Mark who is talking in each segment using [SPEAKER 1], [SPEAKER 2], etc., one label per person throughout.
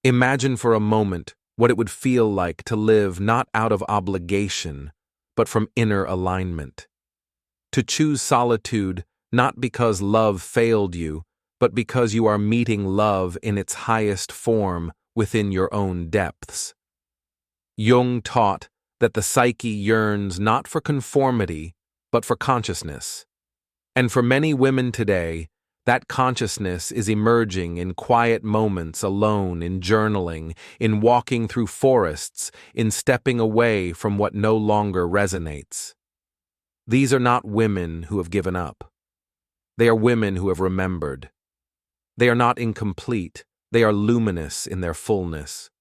[SPEAKER 1] Imagine for a moment what it would feel like to live not out of obligation, but from inner alignment. To choose solitude not because love failed you, but because you are meeting love in its highest form within your own depths. Jung taught that the psyche yearns not for conformity, but for consciousness. And for many women today, that consciousness is emerging in quiet moments alone, in journaling, in walking through forests, in stepping away from what no longer resonates. These are not women who have given up. They are women who have remembered. They are not incomplete. They are luminous in their fullness.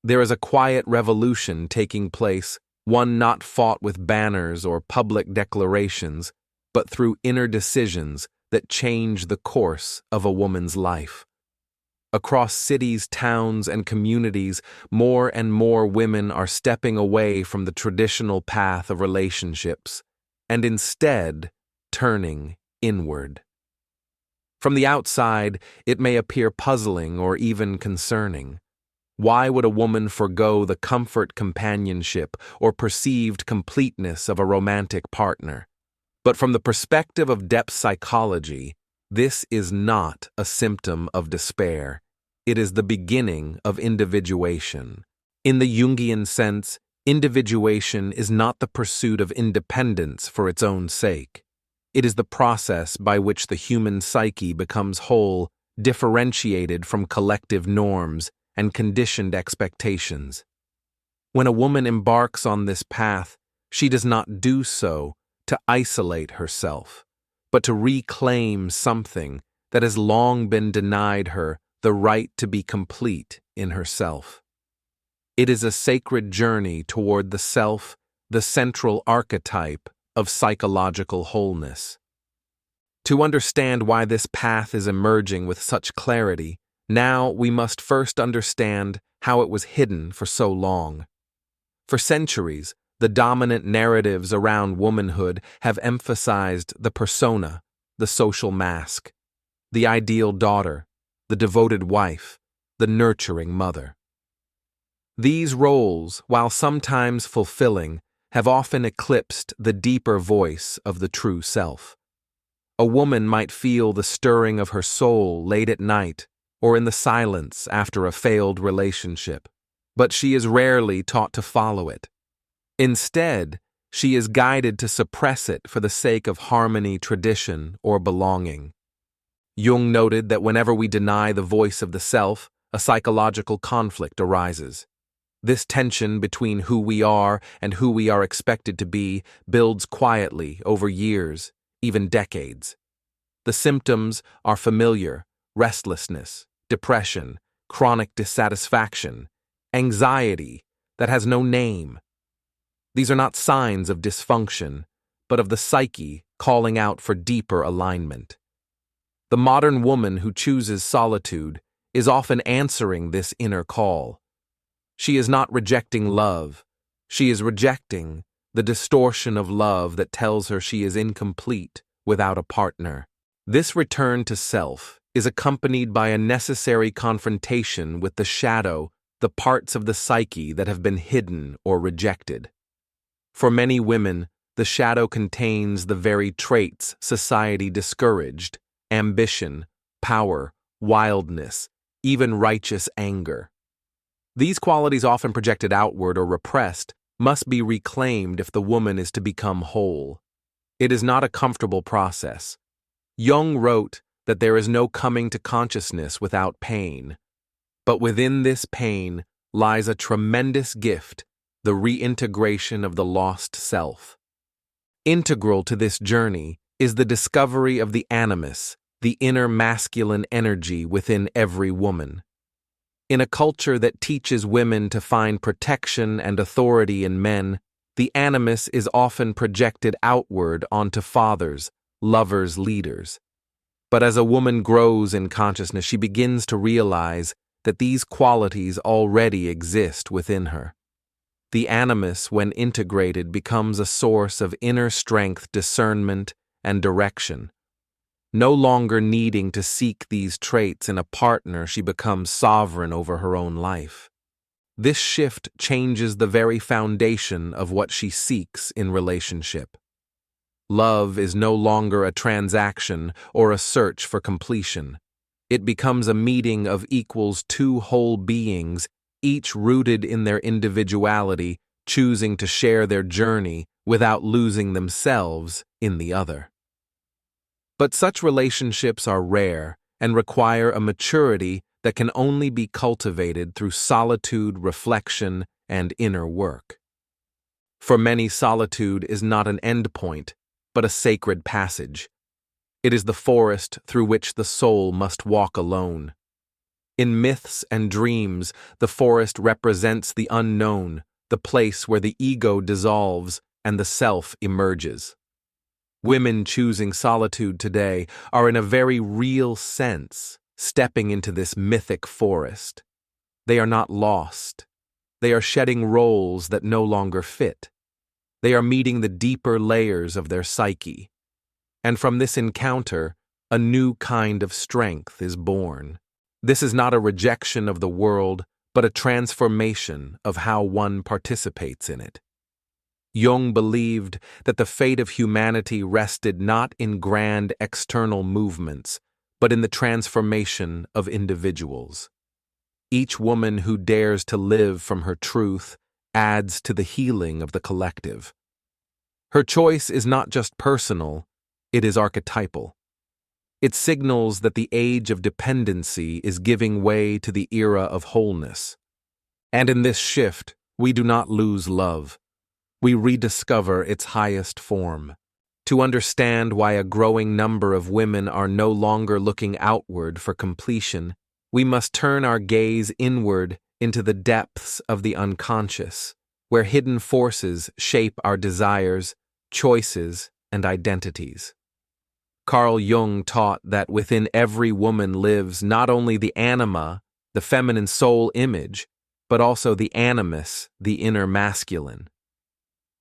[SPEAKER 1] There is a quiet revolution taking place, one not fought with banners or public declarations, but through inner decisions that change the course of a woman's life. Across cities, towns, and communities, more and more women are stepping away from the traditional path of relationships and instead turning inward. From the outside, it may appear puzzling or even concerning. Why would a woman forgo the comfort, companionship, or perceived completeness of a romantic partner? But from the perspective of depth psychology, this is not a symptom of despair. It is the beginning of individuation. In the Jungian sense, individuation is not the pursuit of independence for its own sake. It is the process by which the human psyche becomes whole, differentiated from collective norms and conditioned expectations. When a woman embarks on this path, she does not do so to isolate herself, but to reclaim something that has long been denied her the right to be complete in herself. It is a sacred journey toward the self, the central archetype of psychological wholeness. To understand why this path is emerging with such clarity, now we must first understand how it was hidden for so long. For centuries, the dominant narratives around womanhood have emphasized the persona, the social mask, the ideal daughter, the devoted wife, the nurturing mother. These roles, while sometimes fulfilling, have often eclipsed the deeper voice of the true self. A woman might feel the stirring of her soul late at night or in the silence after a failed relationship, but she is rarely taught to follow it. Instead, she is guided to suppress it for the sake of harmony, tradition, or belonging. Jung noted that whenever we deny the voice of the self, a psychological conflict arises. This tension between who we are and who we are expected to be builds quietly over years, even decades. The symptoms are familiar: restlessness, depression, chronic dissatisfaction, anxiety that has no name. These are not signs of dysfunction, but of the psyche calling out for deeper alignment. The modern woman who chooses solitude is often answering this inner call. She is not rejecting love. She is rejecting the distortion of love that tells her she is incomplete without a partner. This return to self is accompanied by a necessary confrontation with the shadow, the parts of the psyche that have been hidden or rejected. For many women, the shadow contains the very traits society discouraged: ambition, power, wildness, even righteous anger. These qualities, often projected outward or repressed, must be reclaimed if the woman is to become whole. It is not a comfortable process. Jung wrote that there is no coming to consciousness without pain, but within this pain lies a tremendous gift: the reintegration of the lost self. Integral to this journey is the discovery of the animus, the inner masculine energy within every woman. In a culture that teaches women to find protection and authority in men, the animus is often projected outward onto fathers, lovers, leaders. But as a woman grows in consciousness, she begins to realize that these qualities already exist within her. The animus, when integrated, becomes a source of inner strength, discernment, and direction. No longer needing to seek these traits in a partner, she becomes sovereign over her own life. This shift changes the very foundation of what she seeks in relationship. Love is no longer a transaction or a search for completion. It becomes a meeting of equals, two whole beings, each rooted in their individuality, choosing to share their journey without losing themselves in the other. But such relationships are rare and require a maturity that can only be cultivated through solitude, reflection, and inner work. For many, solitude is not an endpoint, but a sacred passage. It is the forest through which the soul must walk alone. In myths and dreams, the forest represents the unknown, the place where the ego dissolves and the self emerges. Women choosing solitude today are in a very real sense stepping into this mythic forest. They are not lost. They are shedding roles that no longer fit. They are meeting the deeper layers of their psyche. And from this encounter, a new kind of strength is born. This is not a rejection of the world, but a transformation of how one participates in it. Jung believed that the fate of humanity rested not in grand external movements, but in the transformation of individuals. Each woman who dares to live from her truth adds to the healing of the collective. Her choice is not just personal, it is archetypal. It signals that the age of dependency is giving way to the era of wholeness. And in this shift, we do not lose love. We rediscover its highest form. To understand why a growing number of women are no longer looking outward for completion, we must turn our gaze inward into the depths of the unconscious, where hidden forces shape our desires, choices, and identities. Carl Jung taught that within every woman lives not only the anima, the feminine soul image, but also the animus, the inner masculine.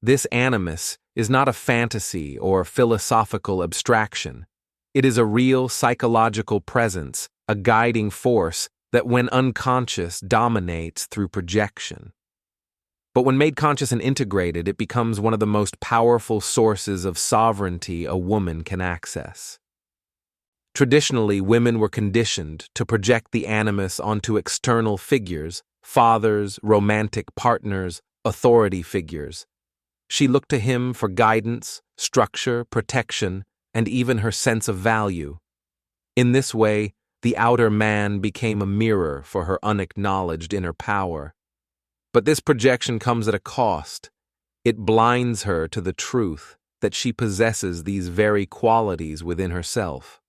[SPEAKER 1] This animus is not a fantasy or philosophical abstraction. It is a real psychological presence, a guiding force that, when unconscious, dominates through projection. But when made conscious and integrated, it becomes one of the most powerful sources of sovereignty a woman can access. Traditionally, women were conditioned to project the animus onto external figures, fathers, romantic partners, authority figures. She looked to him for guidance, structure, protection, and even her sense of value. In this way, the outer man became a mirror for her unacknowledged inner power. But this projection comes at a cost. It blinds her to the truth that she possesses these very qualities within herself.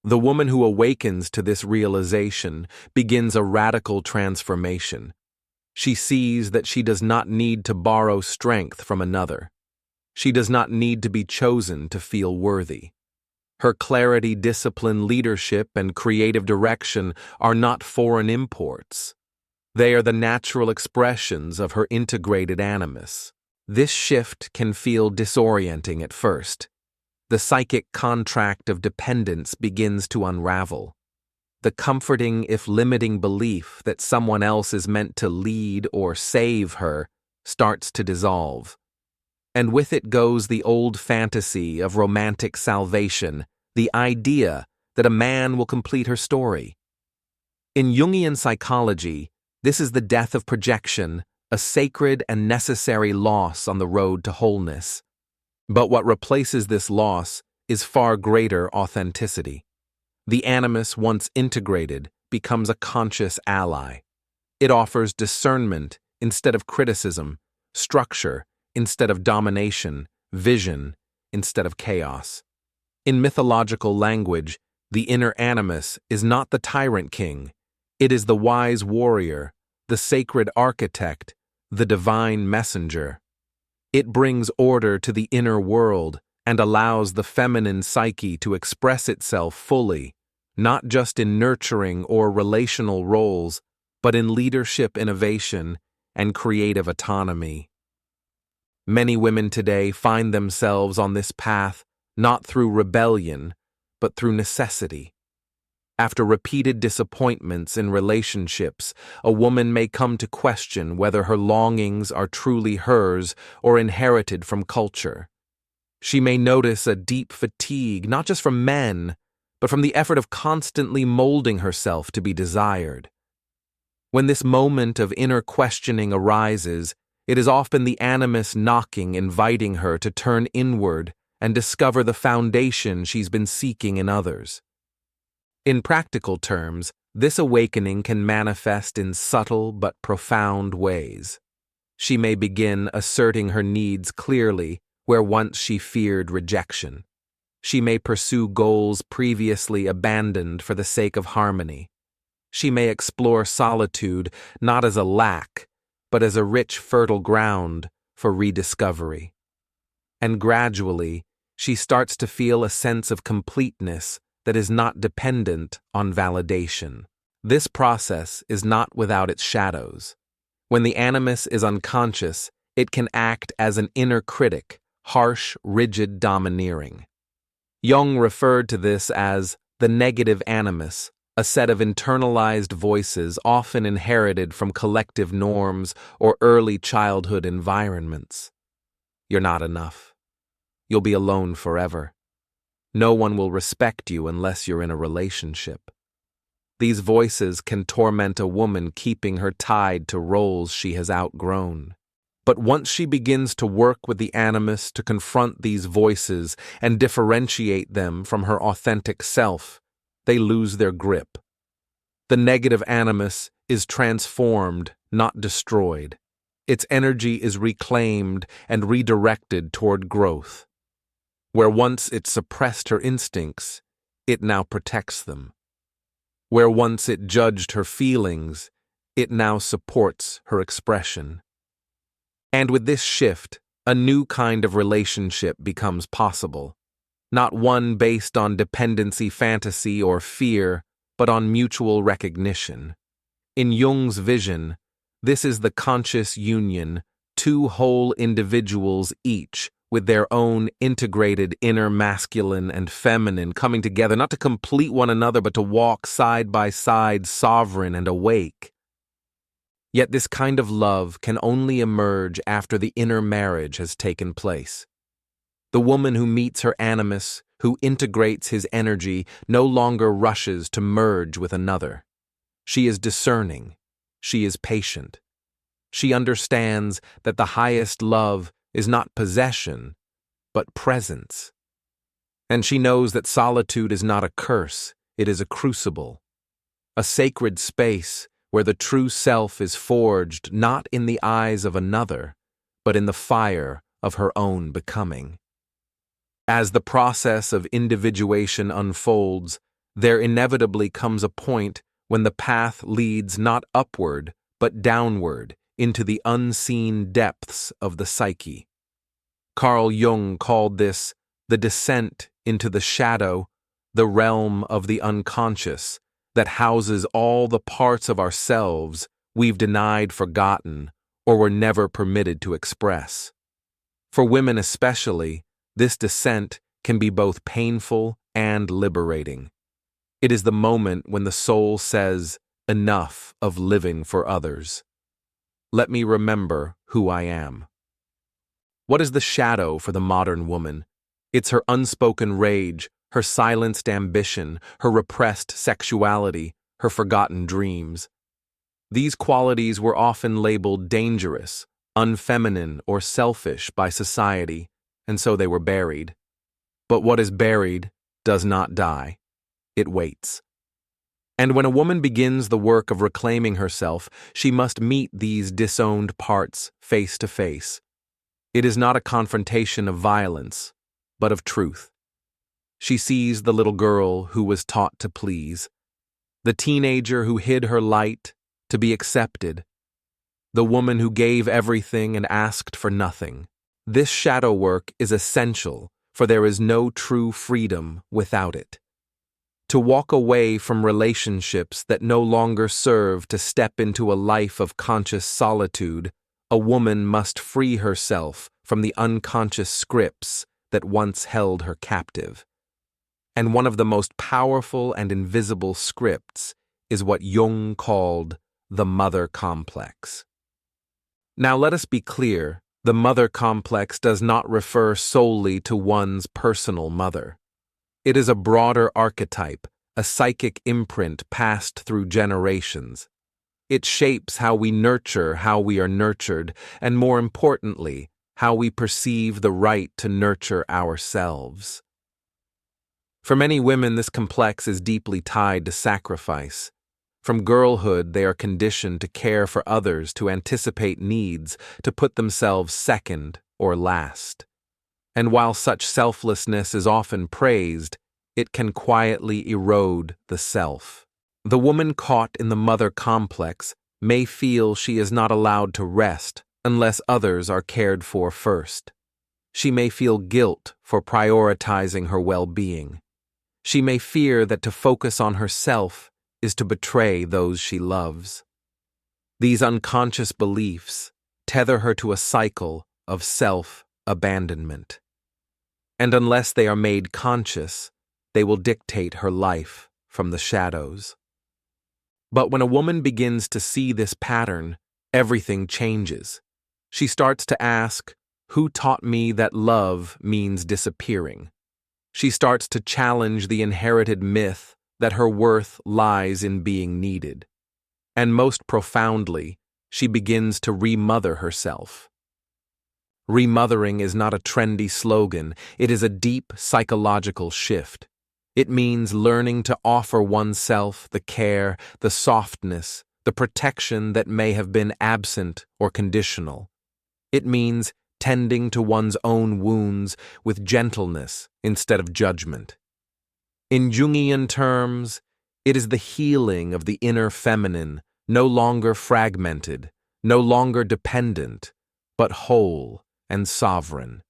[SPEAKER 1] The woman who awakens to this realization begins a radical transformation. She sees that she does not need to borrow strength from another. She does not need to be chosen to feel worthy. Her clarity, discipline, leadership, and creative direction are not foreign imports. They are the natural expressions of her integrated animus. This shift can feel disorienting at first. The psychic contract of dependence begins to unravel. The comforting, if limiting, belief that someone else is meant to lead or save her starts to dissolve. And with it goes the old fantasy of romantic salvation, the idea that a man will complete her story. In Jungian psychology, this is the death of projection, a sacred and necessary loss on the road to wholeness. But what replaces this loss is far greater authenticity. The animus, once integrated, becomes a conscious ally. It offers discernment instead of criticism, structure instead of domination, vision instead of chaos. In mythological language, the inner animus is not the tyrant king. It is the wise warrior, the sacred architect, the divine messenger. It brings order to the inner world and allows the feminine psyche to express itself fully, not just in nurturing or relational roles, but in leadership, innovation, and creative autonomy. Many women today find themselves on this path not through rebellion, but through necessity. After repeated disappointments in relationships, a woman may come to question whether her longings are truly hers or inherited from culture. She may notice a deep fatigue, not just from men, but from the effort of constantly molding herself to be desired. When this moment of inner questioning arises, it is often the Animus knocking, inviting her to turn inward and discover the foundation she's been seeking in others. In practical terms, this awakening can manifest in subtle but profound ways. She may begin asserting her needs clearly where once she feared rejection. She may pursue goals previously abandoned for the sake of harmony. She may explore solitude not as a lack, but as a rich, fertile ground for rediscovery. And gradually, she starts to feel a sense of completeness that is not dependent on validation. This process is not without its shadows. When the animus is unconscious, it can act as an inner critic, harsh, rigid, domineering. Jung referred to this as the negative animus, a set of internalized voices often inherited from collective norms or early childhood environments. You're not enough. You'll be alone forever. No one will respect you unless you're in a relationship. These voices can torment a woman, keeping her tied to roles she has outgrown. But once she begins to work with the animus to confront these voices and differentiate them from her authentic self, they lose their grip. The negative animus is transformed, not destroyed. Its energy is reclaimed and redirected toward growth. Where once it suppressed her instincts, it now protects them. Where once it judged her feelings, it now supports her expression. And with this shift, a new kind of relationship becomes possible. Not one based on dependency, fantasy, or fear, but on mutual recognition. In Jung's vision, this is the conscious union, two whole individuals each, with their own integrated inner masculine and feminine coming together not to complete one another but to walk side by side, sovereign and awake. Yet this kind of love can only emerge after the inner marriage has taken place. The woman who meets her animus, who integrates his energy, no longer rushes to merge with another. She is discerning. She is patient. She understands that the highest love is not possession, but presence. And she knows that solitude is not a curse, it is a crucible, a sacred space where the true self is forged not in the eyes of another, but in the fire of her own becoming. As the process of individuation unfolds, there inevitably comes a point when the path leads not upward, but downward into the unseen depths of the psyche. Carl Jung called this the descent into the shadow, the realm of the unconscious that houses all the parts of ourselves we've denied, forgotten, or were never permitted to express. For women especially, this descent can be both painful and liberating. It is the moment when the soul says, "Enough of living for others. Let me remember who I am." What is the shadow for the modern woman? It's her unspoken rage, her silenced ambition, her repressed sexuality, her forgotten dreams. These qualities were often labeled dangerous, unfeminine, or selfish by society, and so they were buried. But what is buried does not die. It waits. And when a woman begins the work of reclaiming herself, she must meet these disowned parts face to face. It is not a confrontation of violence, but of truth. She sees the little girl who was taught to please, the teenager who hid her light to be accepted, the woman who gave everything and asked for nothing. This shadow work is essential, for there is no true freedom without it. To walk away from relationships that no longer serve to step into a life of conscious solitude, a woman must free herself from the unconscious scripts that once held her captive. And one of the most powerful and invisible scripts is what Jung called the mother complex. Now let us be clear, the mother complex does not refer solely to one's personal mother. It is a broader archetype, a psychic imprint passed through generations. It shapes how we nurture how we are nurtured, and more importantly, how we perceive the right to nurture ourselves. For many women, this complex is deeply tied to sacrifice. From girlhood, they are conditioned to care for others, to anticipate needs, to put themselves second or last. And while such selflessness is often praised, it can quietly erode the self. The woman caught in the mother complex may feel she is not allowed to rest unless others are cared for first. She may feel guilt for prioritizing her well-being. She may fear that to focus on herself is to betray those she loves. These unconscious beliefs tether her to a cycle of self-abandonment. And unless they are made conscious, they will dictate her life from the shadows. But when a woman begins to see this pattern, everything changes. She starts to ask, "Who taught me that love means disappearing?" She starts to challenge the inherited myth that her worth lies in being needed. And most profoundly, she begins to remother herself. Remothering is not a trendy slogan, it is a deep psychological shift. It means learning to offer oneself the care, the softness, the protection that may have been absent or conditional. It means tending to one's own wounds with gentleness instead of judgment. In Jungian terms, it is the healing of the inner feminine, no longer fragmented, no longer dependent, but whole and sovereign.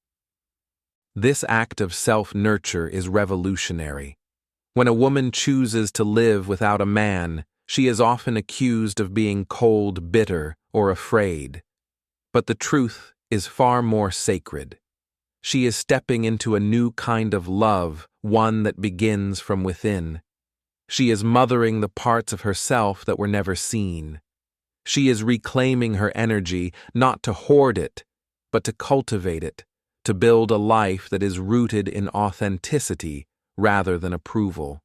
[SPEAKER 1] This act of self-nurture is revolutionary. When a woman chooses to live without a man, she is often accused of being cold, bitter, or afraid. But the truth is far more sacred. She is stepping into a new kind of love, one that begins from within. She is mothering the parts of herself that were never seen. She is reclaiming her energy, not to hoard it, but to cultivate it, to build a life that is rooted in authenticity rather than approval.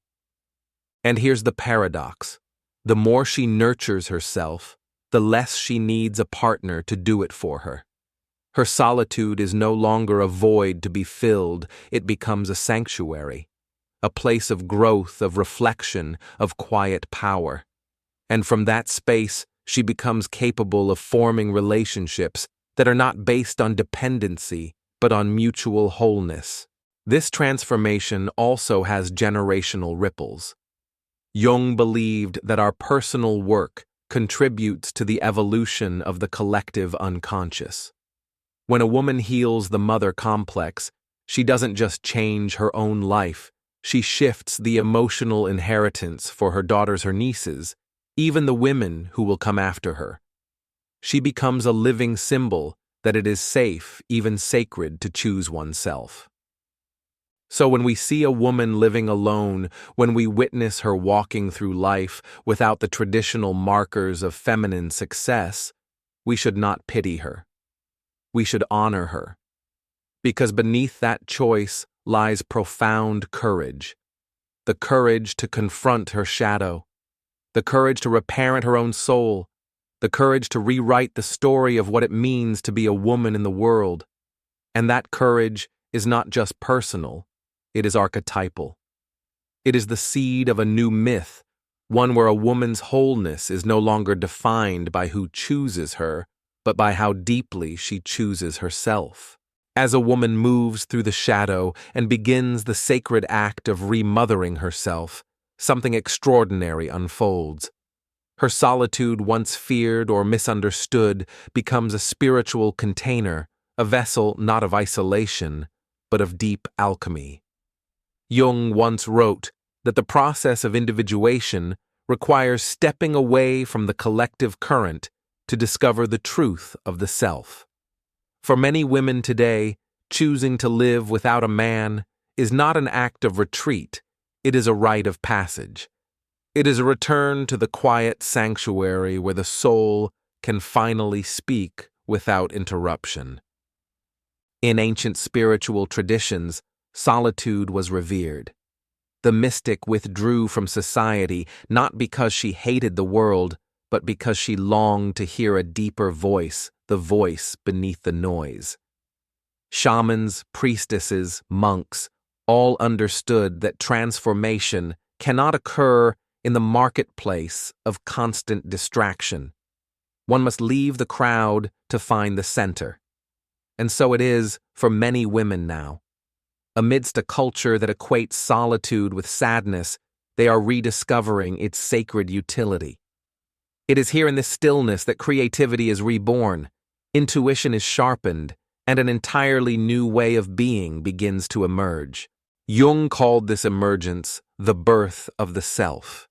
[SPEAKER 1] And here's the paradox. The more she nurtures herself, the less she needs a partner to do it for her. Her solitude is no longer a void to be filled, it becomes a sanctuary, a place of growth, of reflection, of quiet power. And from that space, she becomes capable of forming relationships that are not based on dependency, but on mutual wholeness. This transformation also has generational ripples. Jung believed that our personal work contributes to the evolution of the collective unconscious. When a woman heals the mother complex, she doesn't just change her own life, she shifts the emotional inheritance for her daughters, her nieces, even the women who will come after her. She becomes a living symbol that it is safe, even sacred, to choose oneself. So when we see a woman living alone, when we witness her walking through life without the traditional markers of feminine success, we should not pity her. We should honor her. Because beneath that choice lies profound courage. The courage to confront her shadow. The courage to reparent her own soul. The courage to rewrite the story of what it means to be a woman in the world. And that courage is not just personal, it is archetypal. It is the seed of a new myth, one where a woman's wholeness is no longer defined by who chooses her, but by how deeply she chooses herself. As a woman moves through the shadow and begins the sacred act of remothering herself, something extraordinary unfolds. Her solitude, once feared or misunderstood, becomes a spiritual container, a vessel not of isolation, but of deep alchemy. Jung once wrote that the process of individuation requires stepping away from the collective current to discover the truth of the self. For many women today, choosing to live without a man is not an act of retreat, It is a rite of passage. It is a return to the quiet sanctuary where the soul can finally speak without interruption. In ancient spiritual traditions, solitude was revered. The mystic withdrew from society not because she hated the world, but because she longed to hear a deeper voice, the voice beneath the noise. Shamans, priestesses, monks, all understood that transformation cannot occur in the marketplace of constant distraction. One must leave the crowd to find the center. And so it is for many women now. Amidst a culture that equates solitude with sadness, they are rediscovering its sacred utility. It is here in this stillness that creativity is reborn, intuition is sharpened, and an entirely new way of being begins to emerge. Jung called this emergence the birth of the self.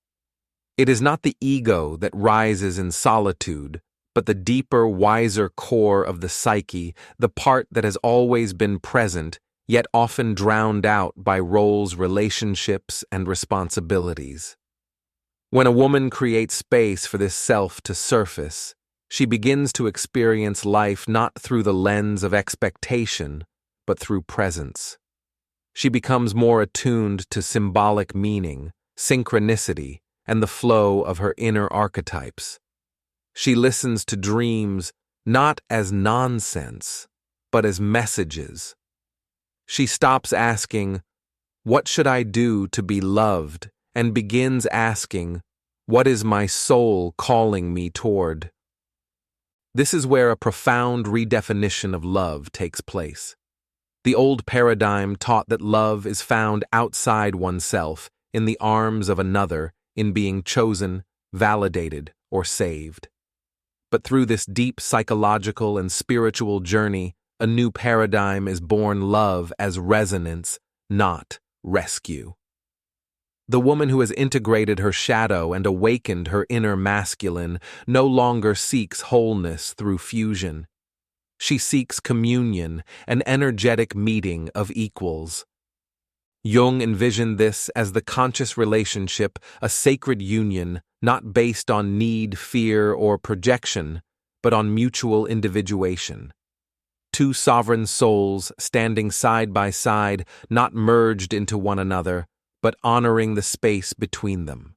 [SPEAKER 1] It is not the ego that rises in solitude, but the deeper, wiser core of the psyche, the part that has always been present, yet often drowned out by roles, relationships, and responsibilities. When a woman creates space for this self to surface, she begins to experience life not through the lens of expectation, but through presence. She becomes more attuned to symbolic meaning, synchronicity, and the flow of her inner archetypes. She listens to dreams not as nonsense, but as messages. She stops asking, "What should I do to be loved?" and begins asking, "What is my soul calling me toward?" This is where a profound redefinition of love takes place. The old paradigm taught that love is found outside oneself, in the arms of another, in being chosen, validated, or saved. But through this deep psychological and spiritual journey, a new paradigm is born: love as resonance, not rescue. The woman who has integrated her shadow and awakened her inner masculine no longer seeks wholeness through fusion. She seeks communion, an energetic meeting of equals. Jung envisioned this as the conscious relationship, a sacred union, not based on need, fear, or projection, but on mutual individuation. Two sovereign souls standing side by side, not merged into one another, but honoring the space between them.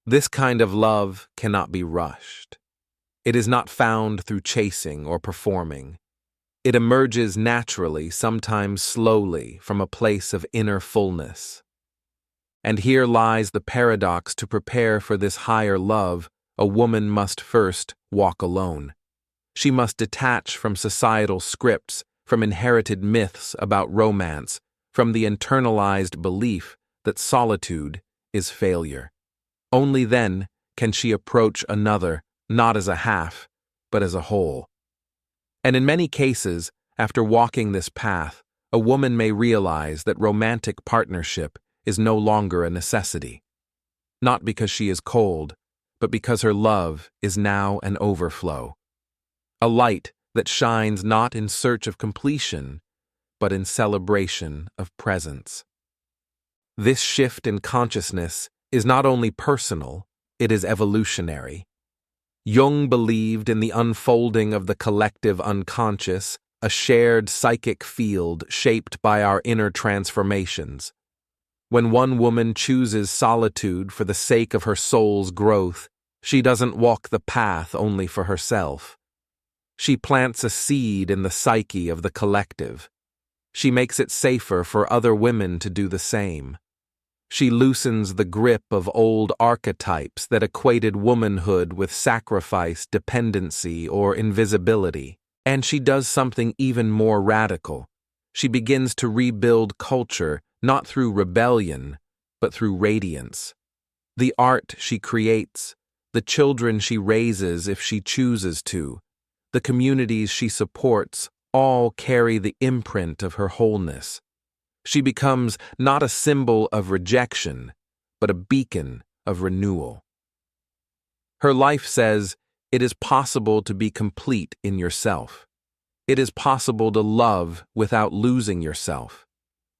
[SPEAKER 1] This kind of love cannot be rushed. It is not found through chasing or performing. It emerges naturally, sometimes slowly, from a place of inner fullness. And here lies the paradox: to prepare for this higher love, a woman must first walk alone. She must detach from societal scripts, from inherited myths about romance, from the internalized belief that solitude is failure. Only then can she approach another, not as a half, but as a whole. And in many cases, after walking this path, a woman may realize that romantic partnership is no longer a necessity. Not because she is cold, but because her love is now an overflow. A light that shines not in search of completion, but in celebration of presence. This shift in consciousness is not only personal, it is evolutionary. Jung believed in the unfolding of the collective unconscious, a shared psychic field shaped by our inner transformations. When one woman chooses solitude for the sake of her soul's growth, she doesn't walk the path only for herself. She plants a seed in the psyche of the collective. She makes it safer for other women to do the same. She loosens the grip of old archetypes that equated womanhood with sacrifice, dependency, or invisibility. And she does something even more radical. She begins to rebuild culture, not through rebellion, but through radiance. The art she creates, the children she raises if she chooses to, the communities she supports, all carry the imprint of her wholeness. She becomes not a symbol of rejection, but a beacon of renewal. Her life says, it is possible to be complete in yourself. It is possible to love without losing yourself.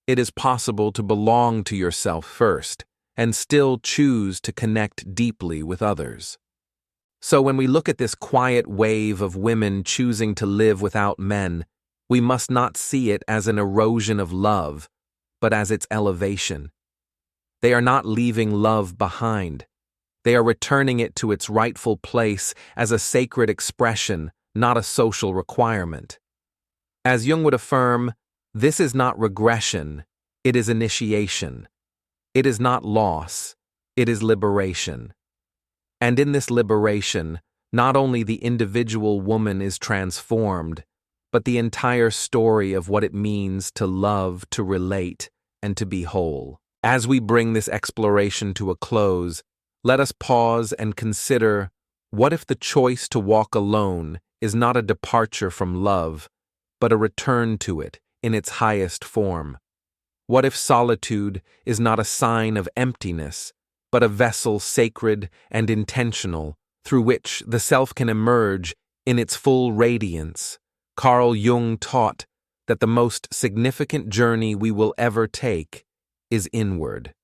[SPEAKER 1] it is possible to belong to yourself first and still choose to connect deeply with others. So when we look at this quiet wave of women choosing to live without men, we must not see it as an erosion of love, but as its elevation. They are not leaving love behind. They are returning it to its rightful place as a sacred expression, not a social requirement. As Jung would affirm, this is not regression, it is initiation. It is not loss, it is liberation. And in this liberation, not only the individual woman is transformed, but the entire story of what it means to love, to relate, and to be whole. As we bring this exploration to a close, let us pause and consider, what if the choice to walk alone is not a departure from love, but a return to it in its highest form? What if solitude is not a sign of emptiness, but a vessel sacred and intentional through which the self can emerge in its full radiance? Carl Jung taught that the most significant journey we will ever take is inward.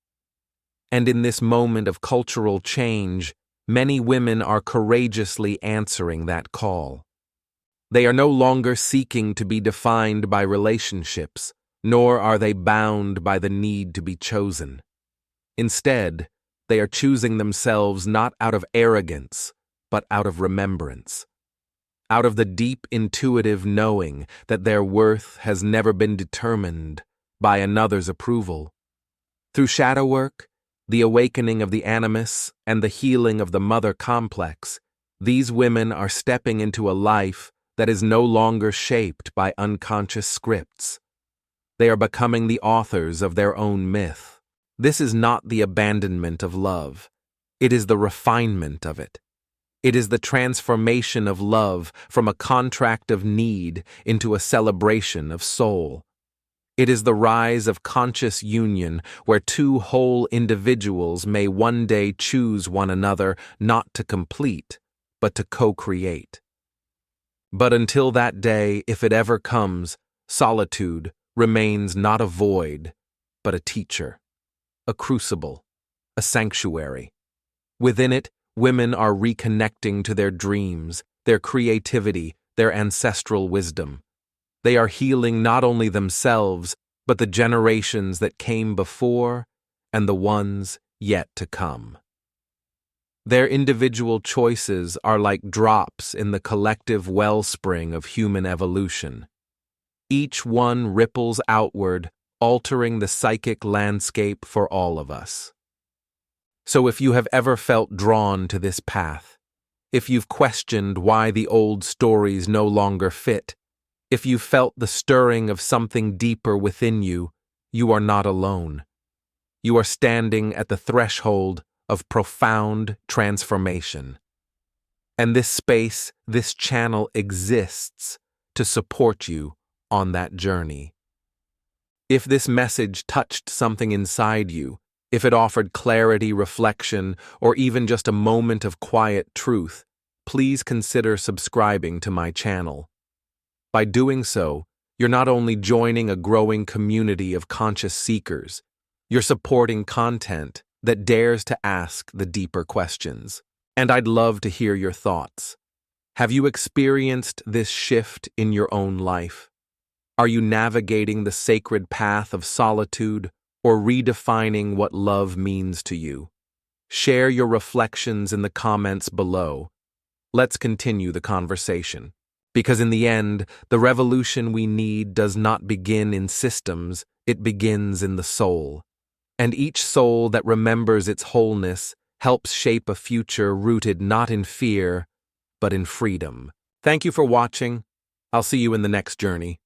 [SPEAKER 1] And in this moment of cultural change, many women are courageously answering that call. They are no longer seeking to be defined by relationships, nor are they bound by the need to be chosen. Instead, they are choosing themselves not out of arrogance, but out of remembrance. Out of the deep intuitive knowing that their worth has never been determined by another's approval. Through shadow work, the awakening of the Animus, and the healing of the mother complex, these women are stepping into a life that is no longer shaped by unconscious scripts. They are becoming the authors of their own myth. This is not the abandonment of love. It is the refinement of it. It is the transformation of love from a contract of need into a celebration of soul. It is the rise of conscious union where two whole individuals may one day choose one another not to complete, but to co-create. But until that day, if it ever comes, solitude remains not a void, but a teacher, a crucible, a sanctuary. Within it, women are reconnecting to their dreams, their creativity, their ancestral wisdom. They are healing not only themselves, but the generations that came before and the ones yet to come. Their individual choices are like drops in the collective wellspring of human evolution. Each one ripples outward, altering the psychic landscape for all of us. So if you have ever felt drawn to this path, if you've questioned why the old stories no longer fit, if you felt the stirring of something deeper within you, you are not alone. You are standing at the threshold of profound transformation. And this space, this channel exists to support you on that journey. If this message touched something inside you, if it offered clarity, reflection, or even just a moment of quiet truth, please consider subscribing to my channel. By doing so, you're not only joining a growing community of conscious seekers, you're supporting content that dares to ask the deeper questions. And I'd love to hear your thoughts. Have you experienced this shift in your own life? Are you navigating the sacred path of solitude or redefining what love means to you? Share your reflections in the comments below. Let's continue the conversation. Because in the end, the revolution we need does not begin in systems, it begins in the soul. And each soul that remembers its wholeness helps shape a future rooted not in fear, but in freedom. Thank you for watching. I'll see you in the next journey.